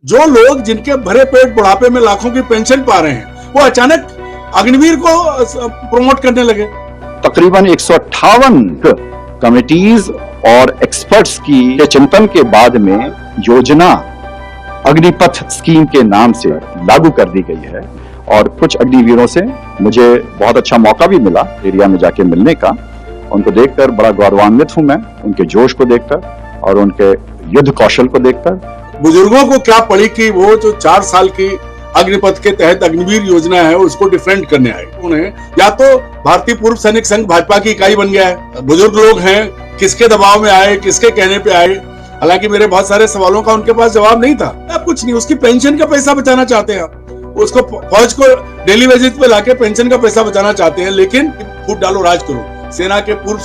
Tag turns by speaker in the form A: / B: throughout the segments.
A: जो लोग जिनके भरे पेट बुढ़ापे में लाखों की पेंशन पा रहे हैं, वो अचानक अग्निवीर को प्रमोट करने लगे।
B: तकरीबन 158 कमिटीज और एक्सपर्ट्स की चिंतन के बाद में योजना अग्निपथ स्कीम के नाम से लागू कर दी गई है। और कुछ अग्निवीरों से मुझे बहुत अच्छा मौका भी मिला एरिया में जाके मिलने का। उनको देखकर बड़ा गौरवान्वित हूं मैं, उनके जोश को देखकर और उनके युद्ध कौशल को देखकर।
A: बुजुर्गों को क्या पड़ी कि वो जो 4 साल की अग्निपथ के तहत अग्निवीर योजना है उसको डिफेंड करने आए। उन्हें या तो भारतीय पूर्व सैनिक संघ भाजपा की इकाई बन गया है, बुजुर्ग लोग हैं, किसके दबाव में आए, किसके कहने पे आए। हालांकि मेरे बहुत सारे सवालों का उनके पास जवाब नहीं था। अब कुछ नहीं, उसकी पेंशन का पैसा बचाना चाहते हैं, उसको फौज को डेली वेजेस पे लाके पेंशन का पैसा बचाना चाहते हैं। लेकिन फूट डालो राज करो, सेना के पूर्व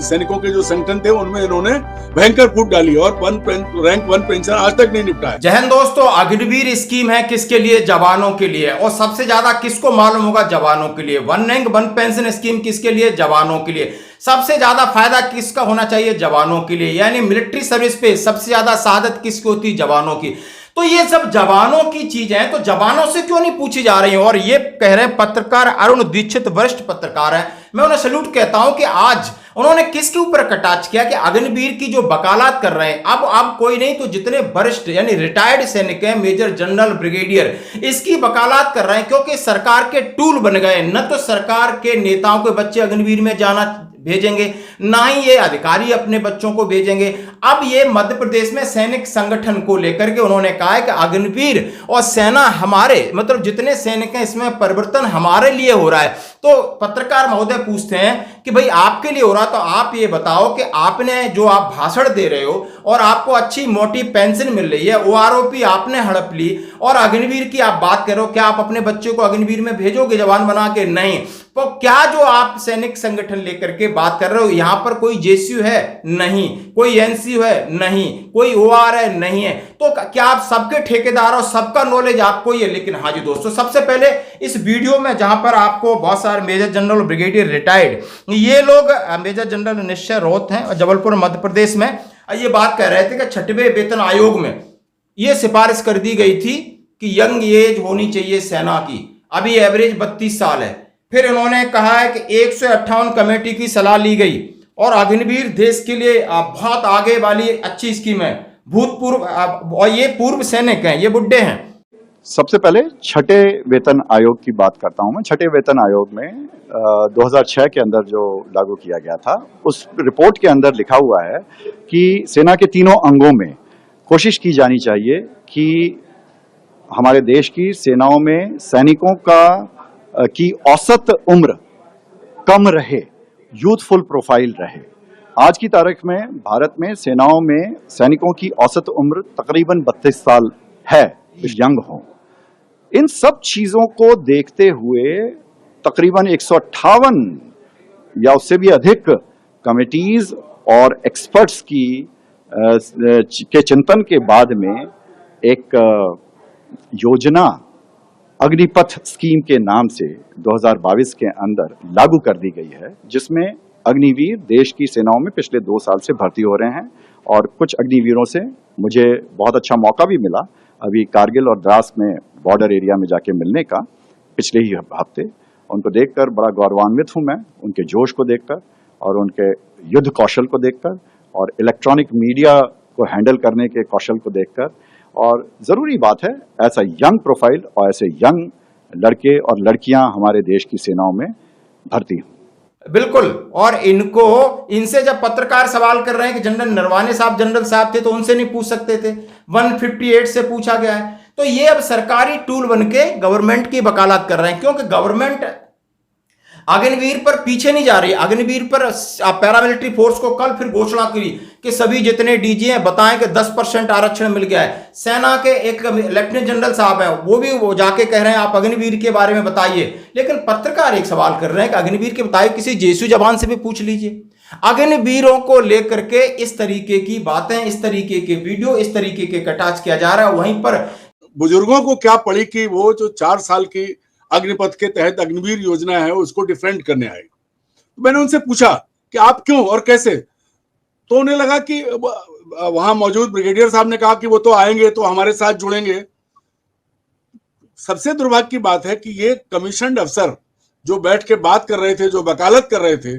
A: सैनिकों के जो संगठन थे उनमें इन्होंने भयंकर फूट डाली और रैंक 1 पेंशन आज तक नहीं निपटा।
C: जय हिंद दोस्तों, अग्निवीर स्कीम है किसके लिए? जवानों के लिए। और सबसे ज्यादा किसको मालूम होगा? जवानों के लिए। 1 रैंक 1 पेंशन स्कीम किसके लिए? जवानों के लिए। सबसे ज्यादा फायदा किसका होना चाहिए? जवानों के लिए। यानी मिलिट्री सर्विस पे सबसे ज्यादा शहादत किसकी होती? जवानों की। तो ये सब जवानों की चीजें हैं, तो जवानों से क्यों नहीं पूछी जा रही हैं? और ये कह रहे हैं पत्रकार अरुण दीक्षित, वरिष्ठ पत्रकार हैं, मैं उन्हें सैल्यूट कहता हूं कि आज उन्होंने किसके ऊपर कटाक्ष किया कि अग्निवीर की जो वकालत कर रहे हैं, अब कोई नहीं तो जितने वरिष्ठ यानी रिटायर्ड सैनिक हैं, मेजर जनरल, ब्रिगेडियर, इसकी वकालत कर रहे हैं क्योंकि सरकार के टूल बन गए। न तो सरकार के नेताओं के बच्चे अग्निवीर में जाना भेजेंगे, ना ही ये अधिकारी अपने बच्चों को भेजेंगे। अब ये मध्य प्रदेश में सैनिक संगठन को लेकर के उन्होंने कहा है कि अग्निवीर और सेना हमारे, मतलब जितने सैनिक हैं इसमें परिवर्तन हमारे लिए हो रहा है। तो पत्रकार महोदय पूछते हैं कि भाई आपके लिए हो रहा, तो आप ये बताओ कि आपने जो आप भाषण दे रहे हो और आपको अच्छी मोटी पेंशन मिल रही है, ओआरओपी आपने हड़प ली, और अग्निवीर की आप बात कर रहे हो, क्या आप अपने बच्चे को अग्निवीर में भेजोगे जवान बना के? नहीं। तो क्या जो आप सैनिक संगठन लेकर के बात कर रहे हो, यहां पर कोई जेसीयू है? नहीं। कोई एनसीयू है? नहीं। कोई ओआर है? नहीं है। तो क्या आप सबके ठेकेदार हो, सबका नॉलेज आपको ही है? लेकिन हाँ जी दोस्तों, सबसे पहले इस वीडियो में जहां पर आपको बहुत सारे मेजर जनरल, ब्रिगेडियर, रिटायर्ड, ये लोग मेजर जनरल निश्चय राउत हैं और जबलपुर मध्य प्रदेश में, ये बात कह रहे थे कि 6वें वेतन आयोग में यह सिफारिश कर दी गई थी कि यंग एज होनी चाहिए सेना की। अभी एवरेज 32 साल है। फिर इन्होंने कहा है कि 158 कमेटी की सलाह ली गई और अग्निवीर देश के लिए बहुत आगे वाली अच्छी स्कीम है। भूतपूर्व और ये पूर्व सैनिक हैं, ये बुड्ढे हैं।
B: सबसे पहले 6ठे वेतन आयोग की बात करता हूं मैं। 6ठे वेतन आयोग में 2006 के अंदर जो लागू किया गया था, उस रिपोर्ट के अंदर लिखा हुआ है कि सेना के तीनों अंगों में कोशिश की जानी चाहिए कि हमारे देश की सेनाओं में सैनिकों की औसत उम्र कम रहे, यूथफुल प्रोफाइल रहे। आज की तारीख में भारत में सेनाओं में सैनिकों की औसत उम्र तकरीबन 32 साल है, यंग हो। इन सब चीजों को देखते हुए तकरीबन 158 या उससे भी अधिक कमिटीज और एक्सपर्ट्स के चिंतन के बाद में एक योजना अग्निपथ स्कीम के नाम से 2022 के अंदर लागू कर दी गई है, जिसमें अग्निवीर देश की सेनाओं में पिछले 2 साल से भर्ती हो रहे हैं। और कुछ अग्निवीरों से मुझे बहुत अच्छा मौका भी मिला अभी कारगिल और द्रास में बॉर्डर एरिया में जाके मिलने का पिछले ही हफ्ते। उनको देखकर बड़ा गौरवान्वित हूं मैं, उनके जोश को देखकर और उनके युद्ध कौशल को देखकर और इलेक्ट्रॉनिक मीडिया को हैंडल करने के कौशल को देखकर। और जरूरी बात है ऐसा यंग प्रोफाइल और ऐसे यंग लड़के और लड़कियां हमारे देश की सेनाओं में भर्ती हों।
C: बिल्कुल। और इनसे जब पत्रकार सवाल कर रहे हैं कि जनरल नरवाने साहब जनरल साहब थे तो उनसे नहीं पूछ सकते थे, 158 से पूछा गया है। तो ये अब सरकारी टूल बन के गवर्नमेंट की वकालत कर रहे हैं, क्योंकि गवर्नमेंट अग्निवीर पर पीछे नहीं जा रही। अग्निवीर पर पैरामिलिट्री फोर्स को कल फिर घोषणा की कि सभी जितने डीजी हैं बताएं कि 10% आरक्षण मिल गया है। सेना के एक लेफ्टिनेंट जनरल साहब हैं, वो जाके कह रहे हैं आप अग्निवीर के बारे में बताइए। लेकिन पत्रकार एक सवाल कर रहे हैं कि अग्निवीर के बताइए, किसी जेसू जवान से भी पूछ लीजिए। अग्निवीरों को लेकर के इस तरीके की बातें, इस तरीके के वीडियो, इस तरीके के कटाक्ष किया जा रहा है। वहीं पर
A: बुजुर्गों को क्या पड़ी कि वो जो 4 साल की अग्निपथ के तहत अग्निवीर योजना है उसको डिफेंड करने आए। तो मैंने उनसे पूछा कि आप क्यों और कैसे, तो उन्हें लगा कि वहां मौजूद ब्रिगेडियर साहब ने कहा कि वो तो आएंगे, तो हमारे साथ जुड़ेंगे। सबसे दुर्भाग्य की बात है कि ये कमीशन अफसर जो बैठ के बात कर रहे थे, जो वकालत कर रहे थे,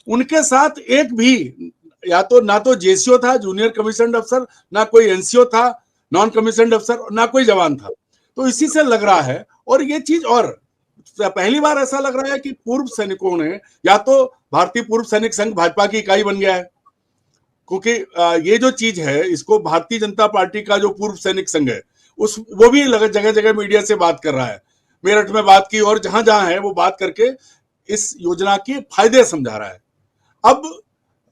A: उनके साथ एक भी या तो ना तो जेसीओ था, जूनियर कमीशन अफसर, ना कोई एनसीओ था, नॉन कमीशन अफसर, ना कोई जवान था। तो इसी से लग रहा है, और ये चीज, और पहली बार ऐसा लग रहा है कि पूर्व सैनिकों ने, या तो भारतीय पूर्व सैनिक संघ भाजपा की इकाई बन गया है, क्योंकि ये जो चीज है, इसको भारतीय जनता पार्टी का जो पूर्व सैनिक संघ है, वो भी जगह जगह मीडिया से बात कर रहा है। मेरठ में बात की, और जहां जहां है वो बात करके इस योजना के फायदे समझा रहा है। अब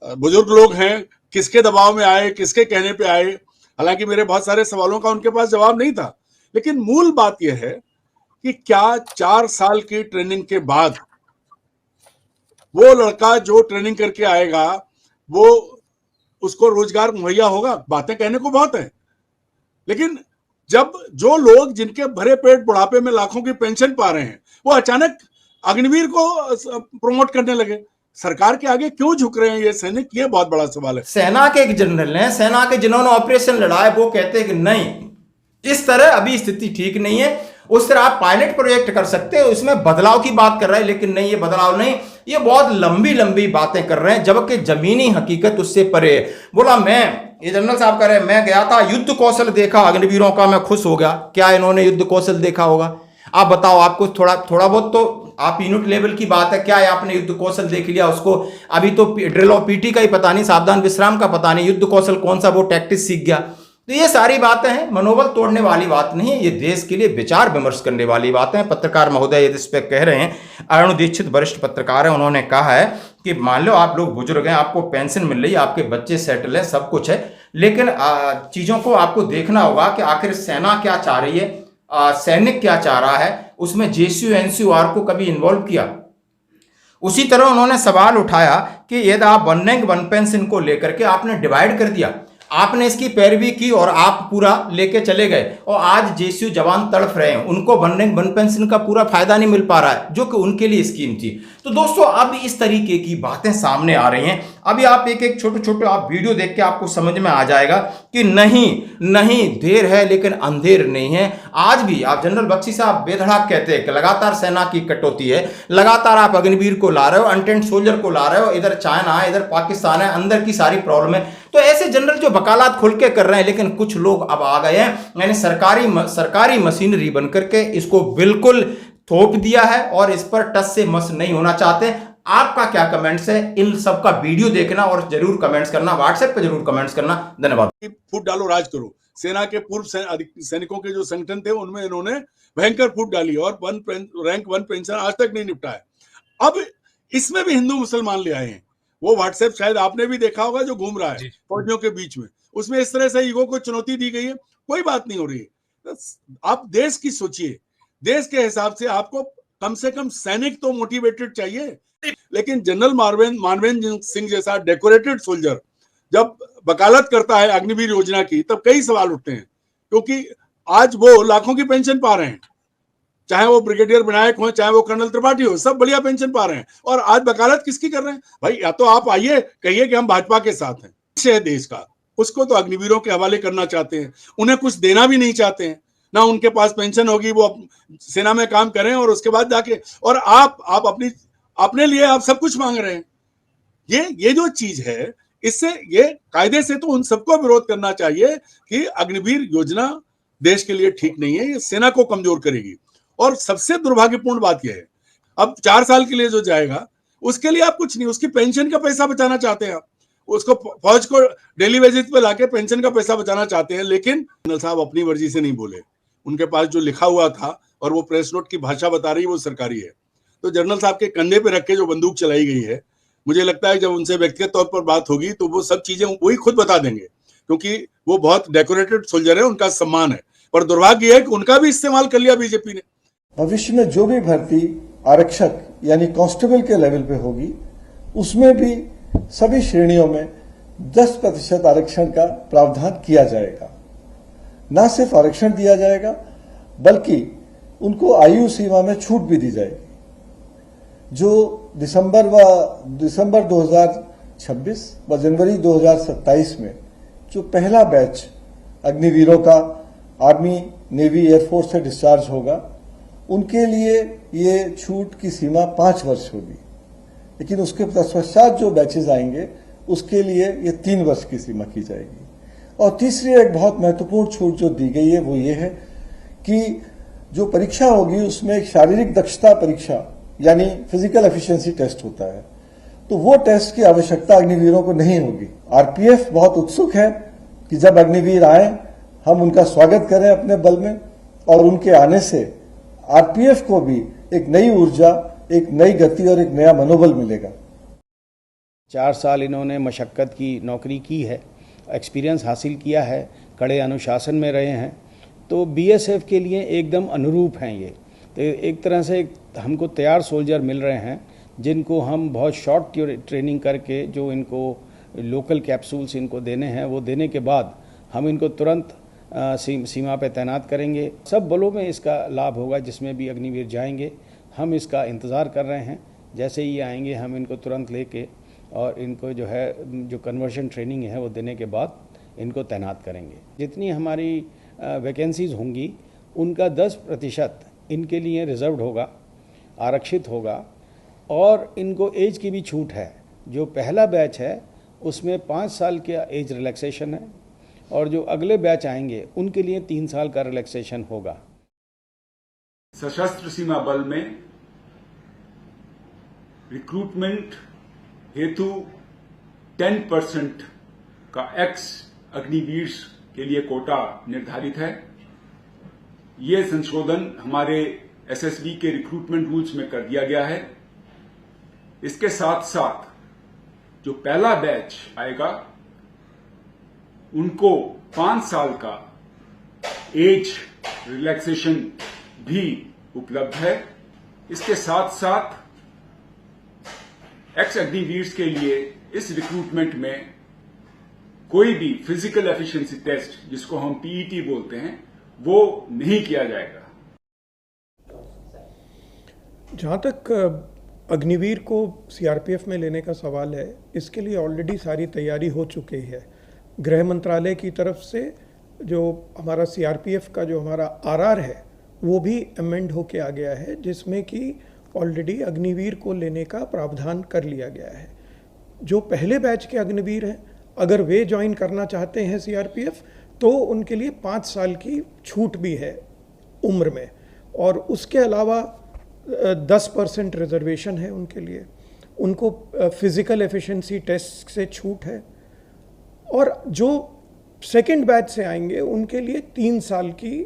A: बुजुर्ग लोग हैं, किसके दबाव में आए, किसके कहने पे आए, हालांकि मेरे बहुत सारे सवालों का उनके पास जवाब नहीं था, लेकिन मूल बात यह है कि क्या 4 साल की ट्रेनिंग के बाद वो लड़का जो ट्रेनिंग करके आएगा, वो उसको रोजगार मुहैया होगा? बातें कहने को बहुत है, लेकिन जब जो लोग जिनके भरे पेट बुढ़ापे में लाखों की पेंशन पा रहे हैं, वो अचानक अग्निवीर को प्रमोट करने लगे, सरकार के आगे क्यों झुक रहे हैं ये सैनिक? ये बहुत बड़ा सवाल है।
C: सेना के एक जनरल हैं, सेना के जिन्होंने ऑपरेशन लड़ा है, वो कहते हैं कि नहीं, इस तरह अभी स्थिति ठीक नहीं है, उस तरह आप पायलट प्रोजेक्ट कर सकते हो, इसमें बदलाव की बात कर रहे हैं, लेकिन नहीं, ये बदलाव नहीं, ये बहुत लंबी लंबी बातें कर रहे हैं, जबकि जमीनी हकीकत उससे परे है। बोला ये जनरल साहब कह रहे हैं, मैं गया था, युद्ध कौशल देखा अग्निवीरों का, मैं खुश हो गया। क्या इन्होंने युद्ध कौशल देखा होगा? आप बताओ, आपको थोड़ा बहुत तो आप यूनिट लेवल की बात है, क्या है आपने युद्ध कौशल देख लिया? उसको अभी तो ड्रिल और पीटी का ही पता नहीं, सावधान विश्राम का पता नहीं, युद्ध कौशल कौन सा वो टैक्टिस सीख गया? तो ये सारी बातें हैं, मनोबल तोड़ने वाली बात नहीं है, ये देश के लिए विचार विमर्श करने वाली बातें हैं। पत्रकार महोदय यदि इस पर कह रहे हैं, अरुण दीक्षित वरिष्ठ पत्रकार है, उन्होंने कहा है कि मान लो आप लोग बुजुर्ग हैं, आपको पेंशन मिल रही है, आपके बच्चे सेटल है, सब कुछ है, लेकिन चीजों को आपको देखना होगा कि आखिर सेना क्या चाह रही है, सैनिक क्या चाह रहा है, उसमें जेसीयू एनसीयूआर को कभी इन्वॉल्व किया? उसी तरह उन्होंने सवाल उठाया कि यदि आप वन रैंक वन पेंशन को लेकर के आपने डिवाइड कर दिया, आपने इसकी पैरवी की और आप पूरा लेके चले गए, और आज जेसीयू जवान तड़फ रहे हैं, उनको वन रैंक वन पेंशन का पूरा फायदा नहीं मिल पा रहा है, जो कि उनके लिए स्कीम थी। तो दोस्तों, अब इस तरीके की बातें सामने आ रही हैं। अभी आप एक एक छोटे छोटे आप वीडियो देख के आपको समझ में आ जाएगा कि नहीं देर है लेकिन अंधेर नहीं है। आज भी आप जनरल बख्शी साहब बेधड़क कहते हैं कि लगातार सेना की कटौती है, लगातार आप अग्निवीर को ला रहे हो, अनटेंट सोल्जर को ला रहे हो, इधर चाइना है, इधर पाकिस्तान है, अंदर की सारी प्रॉब्लम है। तो ऐसे जनरल जो वकालत खुल के कर रहे हैं, लेकिन कुछ लोग अब आ गए हैं, यानी सरकारी मशीनरी बनकर के इसको बिल्कुल थोप दिया है और इस पर टस से मस नहीं होना चाहते। आपका क्या कमेंट्स है? इन सब का वीडियो देखना और जरूर कमेंट्स करना, व्हाट्सएप पे जरूर कमेंट्स करना। धन्यवाद।
A: फूट डालो, राज करो। सेना के पूर्व सैनिकों के जो संगठन थे, उनमें इन्होंने भयंकर फूट डाली और रैंक वन पेंशन आज तक नहीं निपटा है। अब इसमें भी हिंदू मुसलमान ले आए हैं। वो व्हाट्सएप शायद आपने भी देखा होगा जो घूम रहा है फौजियों के बीच में, उसमें इस तरह से ईगो को चुनौती दी गई है। कोई बात नहीं हो रही है। आप देश की सोचिए, देश के हिसाब से आपको कम से कम सैनिक तो मोटिवेटेड चाहिए, लेकिन जनरल मानवेंद्र सिंह जैसा डेकोरेटेड सोल्जर जब वकालत करता है अग्निवीर योजना की, तब कई सवाल उठते हैं, क्योंकि आज वो लाखों की पेंशन पा रहे हैं, चाहे वो ब्रिगेडियर विनायक हो, चाहे वो कर्नल त्रिपाठी हो, सब बढ़िया पेंशन पा रहे हैं। और आज वकालत किसकी कर रहे हैं भाई? या तो आप आइए, कहिए कि हम भाजपा के साथ हैं, है देश का, उसको तो अग्निवीरों के हवाले करना चाहते हैं, उन्हें कुछ देना भी नहीं चाहते हैं, ना उनके पास पेंशन होगी, वो सेना में काम करें और उसके बाद जाके, और आप अपने लिए आप सब कुछ मांग रहे हैं। ये जो चीज है, इससे ये कायदे से तो उन सबको विरोध करना चाहिए कि अग्निवीर योजना देश के लिए ठीक नहीं है, ये सेना को कमजोर करेगी। और सबसे दुर्भाग्यपूर्ण बात यह है, अब 4 साल के लिए जो जाएगा, उसके लिए आप कुछ नहीं, उसकी पेंशन का पैसा बचाना चाहते हैं आप, उसको फौज को डेली वेजेस पे लाके पेंशन का पैसा बचाना चाहते हैं। लेकिन जनरल साहब अपनी मर्जी से नहीं बोले, उनके पास जो लिखा हुआ था और वो प्रेस नोट की भाषा बता रही है वो सरकारी है। तो जनरल साहब के कंधे पे रख के जो बंदूक चलाई गई है, मुझे लगता है जब उनसे व्यक्तिगत तौर पर बात होगी तो वो सब चीजें वही खुद बता देंगे, क्योंकि वो बहुत डेकोरेटेड सोल्जर है, उनका सम्मान है। पर दुर्भाग्य है कि उनका भी इस्तेमाल कर लिया बीजेपी ने।
D: भविष्य में जो भी भर्ती आरक्षक यानी कांस्टेबल के लेवल पे होगी, उसमें भी सभी श्रेणियों में 10% आरक्षण का प्रावधान किया जाएगा। न सिर्फ आरक्षण दिया जाएगा, बल्कि उनको आयु सीमा में छूट भी दी जाएगी। जो दिसंबर 2026 व जनवरी 2027 में जो पहला बैच अग्निवीरों का आर्मी, नेवी, एयरफोर्स से डिस्चार्ज होगा, उनके लिए ये छूट की सीमा 5 वर्ष होगी। लेकिन उसके पश्चात जो बैचेज आएंगे उसके लिए ये 3 वर्ष की सीमा की जाएगी। और तीसरी एक बहुत महत्वपूर्ण छूट जो दी गई है वो ये है कि जो परीक्षा होगी उसमें एक शारीरिक दक्षता परीक्षा यानी फिजिकल एफिशिएंसी टेस्ट होता है, तो वो टेस्ट की आवश्यकता अग्निवीरों को नहीं होगी। आरपीएफ बहुत उत्सुक है कि जब अग्निवीर आए हम उनका स्वागत करें अपने बल में, और उनके आने से आरपीएफ को भी एक नई ऊर्जा, एक नई गति और एक नया मनोबल मिलेगा।
E: 4 साल इन्होंने मशक्क़त की नौकरी की है, एक्सपीरियंस हासिल किया है, कड़े अनुशासन में रहे हैं, तो बीएसएफ के लिए एकदम अनुरूप हैं ये। तो एक तरह से हमको तैयार सोल्जर मिल रहे हैं जिनको हम बहुत शॉर्ट ट्रेनिंग करके जो इनको लोकल कैप्सूल्स इनको देने हैं वो देने के बाद हम इनको तुरंत सीमा पे तैनात करेंगे। सब बलों में इसका लाभ होगा जिसमें भी अग्निवीर जाएंगे। हम इसका इंतज़ार कर रहे हैं, जैसे ही आएंगे हम इनको तुरंत लेके और इनको जो है जो कन्वर्शन ट्रेनिंग है वो देने के बाद इनको तैनात करेंगे। जितनी हमारी वैकेंसीज होंगी उनका 10% इनके लिए रिजर्व्ड होगा, आरक्षित होगा, और इनको एज की भी छूट है। जो पहला बैच है उसमें 5 साल का एज रिलैक्सेशन है और जो अगले बैच आएंगे उनके लिए 3 साल का रिलैक्सेशन होगा।
F: सशस्त्र सीमा बल में रिक्रूटमेंट हेतु 10% का एक्स अग्निवीर के लिए कोटा निर्धारित है। ये संशोधन हमारे एसएसबी के रिक्रूटमेंट रूल्स में कर दिया गया है। इसके साथ साथ जो पहला बैच आएगा उनको 5 साल का एज रिलैक्सेशन भी उपलब्ध है। इसके साथ साथ एक्स अग्निवीर के लिए इस रिक्रूटमेंट में कोई भी फिजिकल एफिशिएंसी टेस्ट, जिसको हम पीईटी बोलते हैं, वो नहीं किया जाएगा।
G: जहाँ तक अग्निवीर को सीआरपीएफ में लेने का सवाल है, इसके लिए ऑलरेडी सारी तैयारी हो चुकी है। गृह मंत्रालय की तरफ से जो हमारा सीआरपीएफ का जो हमारा आरआर है वो भी अमेंड होके आ गया है, जिसमें कि ऑलरेडी अग्निवीर को लेने का प्रावधान कर लिया गया है। जो पहले बैच के अग्निवीर हैं, अगर वे ज्वाइन करना चाहते हैं सीआरपीएफ, तो उनके लिए 5 साल की छूट भी है उम्र में, और उसके अलावा 10% रिजर्वेशन है उनके लिए। उनको फिजिकल एफिशिएंसी टेस्ट से छूट है, और जो सेकंड बैच से आएंगे उनके लिए 3 साल की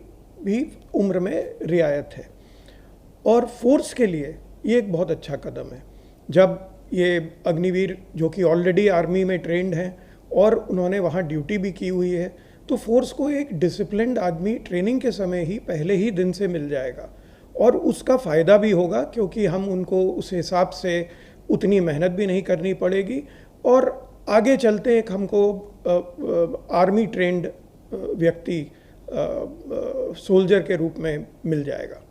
G: भी उम्र में रियायत है। और फोर्स के लिए ये एक बहुत अच्छा कदम है। जब ये अग्निवीर जो कि ऑलरेडी आर्मी में ट्रेंड हैं और उन्होंने वहाँ ड्यूटी भी की हुई है, तो फोर्स को एक डिसिप्लिन्ड आदमी ट्रेनिंग के समय ही पहले ही दिन से मिल जाएगा, और उसका फ़ायदा भी होगा क्योंकि हम उनको उस हिसाब से उतनी मेहनत भी नहीं करनी पड़ेगी, और आगे चलते एक हमको आर्मी ट्रेंड व्यक्ति सोल्जर के रूप में मिल जाएगा।